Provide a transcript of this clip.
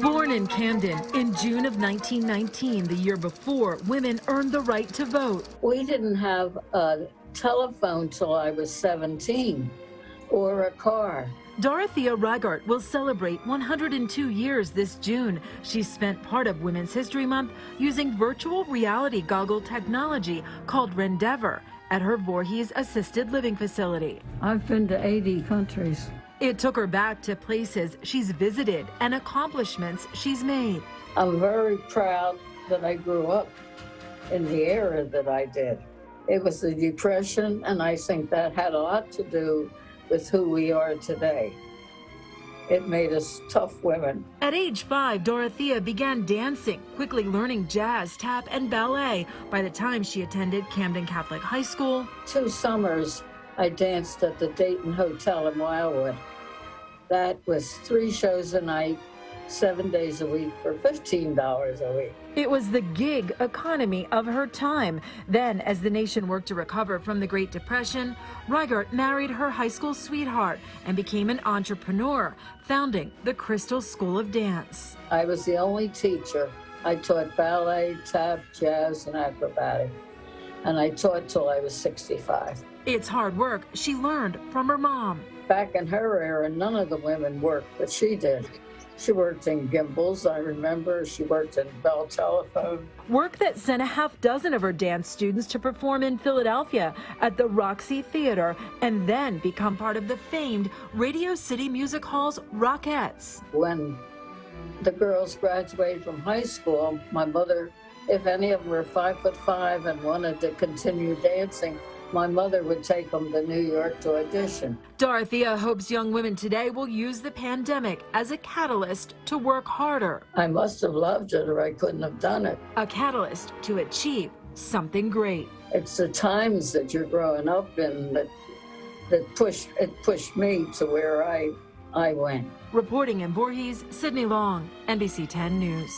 Born in Camden in June of 1919, the year before women earned the right to vote. We didn't have a telephone till I was 17 or a car. Dorothea Reigart will celebrate 102 years this June. She spent part of Women's History Month using virtual reality goggle technology called Rendeavor at her Voorhees assisted living facility. I've been to 80 countries. It took her back to places she's visited and accomplishments she's made. I'm very proud that I grew up in the era that I did. It was the Depression, and I think that had a lot to do with who we are today. It made us tough women. At age 5, Dorothea began dancing, quickly learning jazz, tap, and ballet by the time she attended Camden Catholic High School. 2 summers, I danced at the Dayton Hotel in Wildwood. That was 3 shows a night, 7 days a week for $15 a week. It was the gig economy of her time. Then, as the nation worked to recover from the Great Depression, Reigart married her high school sweetheart and became an entrepreneur, founding the Crystal School of Dance. I was the only teacher. I taught ballet, tap, jazz, and acrobatic. And I taught till I was 65. It's hard work she learned from her mom. Back in her era, none of the women worked, but she did. She worked in Gimbels, I remember. She worked in Bell Telephone. Work that sent a half dozen of her dance students to perform in Philadelphia at the Roxy Theater and then become part of the famed Radio City Music Hall's Rockettes. When the girls graduated from high school, my mother, if any of them were 5'5" and wanted to continue dancing, my mother would take them to New York to audition. Dorothea hopes young women today will use the pandemic as a catalyst to work harder. I must have loved it or I couldn't have done it. A catalyst to achieve something great. It's the times that you're growing up in that pushed me to where I went. Reporting in Voorhees, Cydney Long, NBC10 News.